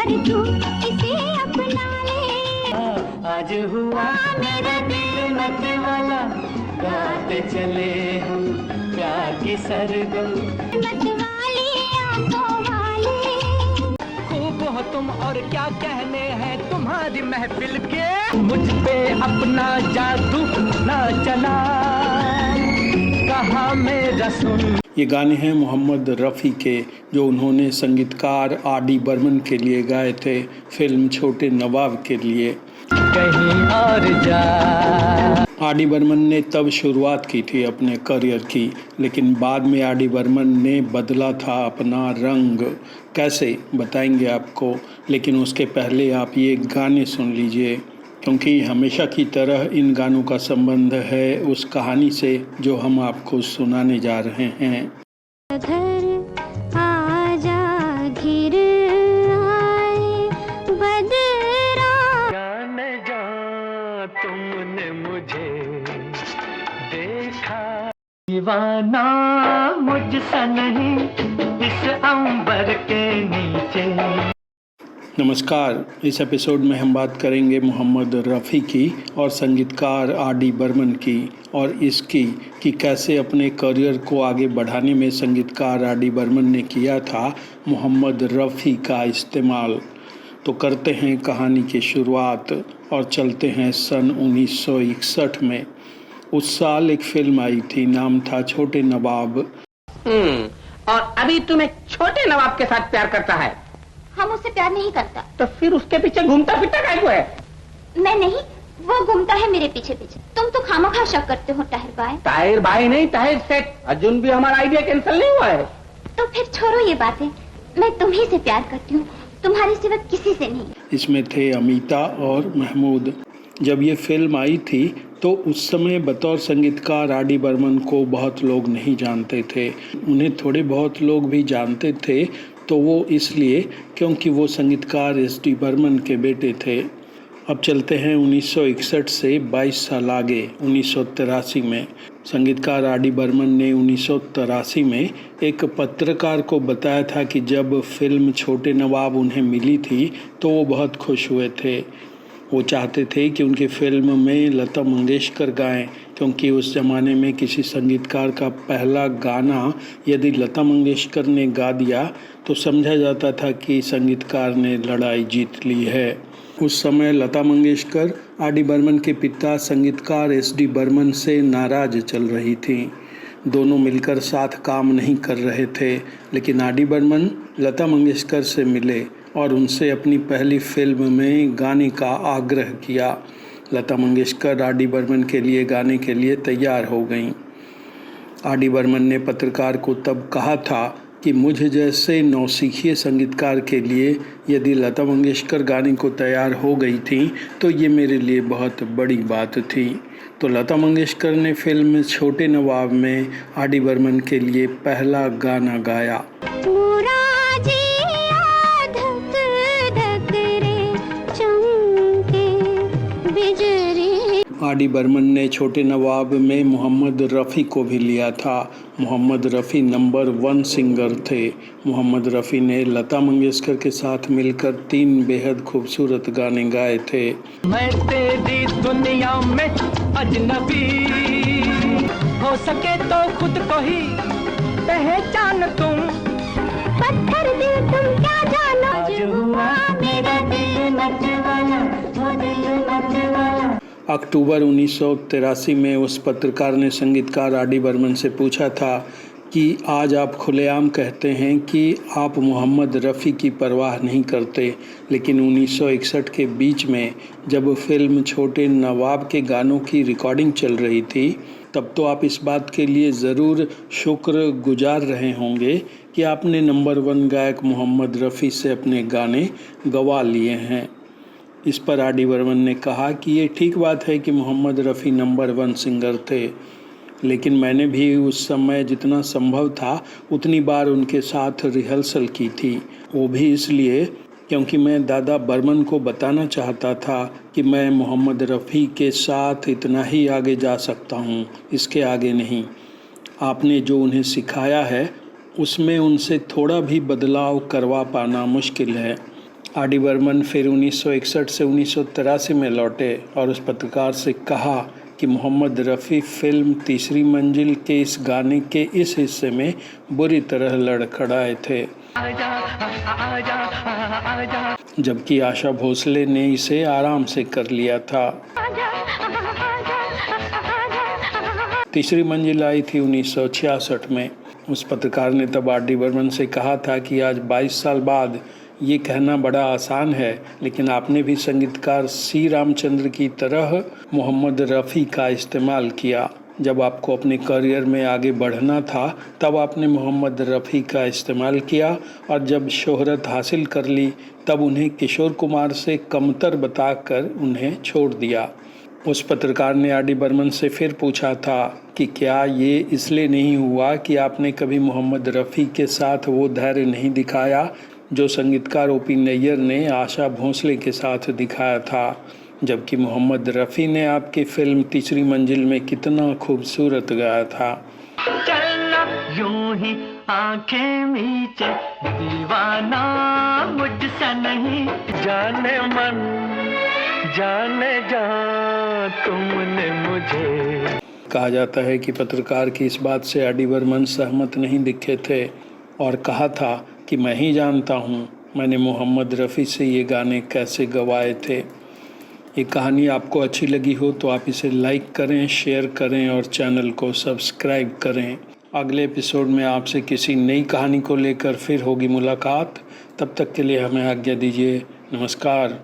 पर तू इसे अपना ले। आज हुआ मेरा दिल मत वाला, गाते चले हम प्यार की सरगम। मत वाली आंखों वाले, खूब हो तुम और क्या कहने हैं तुम्हारी महफिल के। मुझ पे अपना जादू ना चला, कहा मेरा सुन। ये गाने हैं मोहम्मद रफ़ी के, जो उन्होंने संगीतकार आर.डी. बर्मन के लिए गाए थे फिल्म छोटे नवाब के लिए। कहीं और जा। आर.डी. बर्मन ने तब शुरुआत की थी अपने करियर की, लेकिन बाद में आर.डी. बर्मन ने बदला था अपना रंग। कैसे बताएंगे आपको, लेकिन उसके पहले आप ये गाने सुन लीजिए, क्योंकि हमेशा की तरह इन गानों का संबंध है उस कहानी से जो हम आपको सुनाने जा रहे हैं। घर आजा घिर आए बदरा। जान जा तुमने मुझे देखा, दीवाना मुझसा नहीं इस अंबर के नीचे। नमस्कार, इस एपिसोड में हम बात करेंगे मोहम्मद रफ़ी की और संगीतकार आर.डी. बर्मन की, और इसकी कि कैसे अपने करियर को आगे बढ़ाने में संगीतकार आर.डी. बर्मन ने किया था मोहम्मद रफ़ी का इस्तेमाल। तो करते हैं कहानी की शुरुआत और चलते हैं सन 1961 में। उस साल एक फिल्म आई थी, नाम था छोटे नवाब। और अभी तुम्हें छोटे नवाब के साथ प्यार करता है? हम उससे प्यार नहीं करता। तो फिर उसके पीछे घूमता फिरता काहे को है? मैं नहीं, वो घूमता है मेरे पीछे पीछे। तुम तो खामखा शक करते हो ताहिर भाई। ताहिर भाई नहीं, ताहिर सेठ। अर्जुन भी हमारा आइडिया कैंसिल नहीं हुआ है। तो फिर छोड़ो ये बातें, मैं तुम्ही से प्यार करती हूँ, तुम्हारे सिवा किसी से नहीं। इसमें थे अमीता और महमूद। जब ये फिल्म आई थी तो उस समय बतौर संगीतकार आर.डी. बर्मन को बहुत लोग नहीं जानते थे। उन्हें थोड़े बहुत लोग भी जानते थे, तो वो इसलिए क्योंकि वो संगीतकार एस.डी. बर्मन के बेटे थे। अब चलते हैं 1961 से 22 साल आगे, 1983 में। संगीतकार आर.डी. बर्मन ने 1983 में एक पत्रकार को बताया था कि जब फिल्म छोटे नवाब उन्हें मिली थी तो वो बहुत खुश हुए थे। वो चाहते थे कि उनकी फिल्म में लता मंगेशकर गाएं, क्योंकि उस ज़माने में किसी संगीतकार का पहला गाना यदि लता मंगेशकर ने गा दिया तो समझा जाता था कि संगीतकार ने लड़ाई जीत ली है। उस समय लता मंगेशकर आर.डी. बर्मन के पिता संगीतकार एस.डी. बर्मन से नाराज़ चल रही थी। दोनों मिलकर साथ काम नहीं कर रहे थे, लेकिन आर.डी. बर्मन लता मंगेशकर से मिले और उनसे अपनी पहली फिल्म में गाने का आग्रह किया। लता मंगेशकर आर.डी. बर्मन के लिए गाने के लिए तैयार हो गईं। आर.डी. बर्मन ने पत्रकार को तब कहा था कि मुझे जैसे नौसिखिए संगीतकार के लिए यदि लता मंगेशकर गाने को तैयार हो गई थी तो ये मेरे लिए बहुत बड़ी बात थी। तो लता मंगेशकर ने फिल्म छोटे नवाब में आर.डी. बर्मन के लिए पहला गाना गाया। आर.डी. बर्मन ने छोटे नवाब में मोहम्मद रफ़ी को भी लिया था। मोहम्मद रफ़ी नंबर 1 सिंगर थे। मोहम्मद रफ़ी ने लता मंगेशकर के साथ मिलकर 3 बेहद खूबसूरत गाने गाए थे। मैं तेरी दुनिया में अजनबी, हो सके तो खुद को ही पहचान तुम। पत्थर दिल तुम क्या जानो। आज हुआ मेरा दिल मत वाला, वो दिल मत वाला। अक्टूबर 1983 में उस पत्रकार ने संगीतकार आर.डी. बर्मन से पूछा था कि आज आप खुलेआम कहते हैं कि आप मोहम्मद रफ़ी की परवाह नहीं करते, लेकिन 1961 के बीच में जब फिल्म छोटे नवाब के गानों की रिकॉर्डिंग चल रही थी तब तो आप इस बात के लिए ज़रूर शुक्रगुजार रहे होंगे कि आपने नंबर 1 गायक मोहम्मद रफ़ी से अपने गाने गवा लिए हैं। इस पर आर.डी. बर्मन ने कहा कि ये ठीक बात है कि मोहम्मद रफ़ी नंबर 1 सिंगर थे, लेकिन मैंने भी उस समय जितना संभव था उतनी बार उनके साथ रिहर्सल की थी। वो भी इसलिए क्योंकि मैं दादा बर्मन को बताना चाहता था कि मैं मोहम्मद रफ़ी के साथ इतना ही आगे जा सकता हूँ, इसके आगे नहीं। आपने जो उन्हें सिखाया है उसमें उनसे थोड़ा भी बदलाव करवा पाना मुश्किल है। आर.डी. बर्मन फिर 1961 से 1983 में लौटे और उस पत्रकार से कहा कि मोहम्मद रफ़ी फिल्म तीसरी मंजिल के इस गाने के इस हिस्से में बुरी तरह लड़खड़ाए थे, जबकि आशा भोसले ने इसे आराम से कर लिया था। तीसरी मंजिल आई थी 1966 में। उस पत्रकार ने तब आर.डी. बर्मन से कहा था कि आज 22 साल बाद ये कहना बड़ा आसान है, लेकिन आपने भी संगीतकार सी रामचंद्र की तरह मोहम्मद रफ़ी का इस्तेमाल किया। जब आपको अपने करियर में आगे बढ़ना था तब आपने मोहम्मद रफ़ी का इस्तेमाल किया, और जब शोहरत हासिल कर ली तब उन्हें किशोर कुमार से कमतर बताकर उन्हें छोड़ दिया। उस पत्रकार ने आर.डी. बर्मन से फिर पूछा था कि क्या ये इसलिए नहीं हुआ कि आपने कभी मोहम्मद रफ़ी के साथ वो धैर्य नहीं दिखाया जो संगीतकार ओ.पी. नैयर ने आशा भोसले के साथ दिखाया था, जबकि मोहम्मद रफ़ी ने आपकी फिल्म तीसरी मंजिल में कितना खूबसूरत गाया था। चलना यूं ही आंखें नीचे, दीवाना मुझसे नहीं, जाने मन जाने जा तुमने मुझे। कहा जाता है कि पत्रकार की इस बात से आर.डी. बर्मन सहमत नहीं दिखे थे और कहा था कि मैं ही जानता हूँ मैंने मोहम्मद रफ़ी से ये गाने कैसे गवाए थे। ये कहानी आपको अच्छी लगी हो तो आप इसे लाइक करें, शेयर करें और चैनल को सब्सक्राइब करें। अगले एपिसोड में आपसे किसी नई कहानी को लेकर फिर होगी मुलाकात। तब तक के लिए हमें आज्ञा दीजिए। नमस्कार।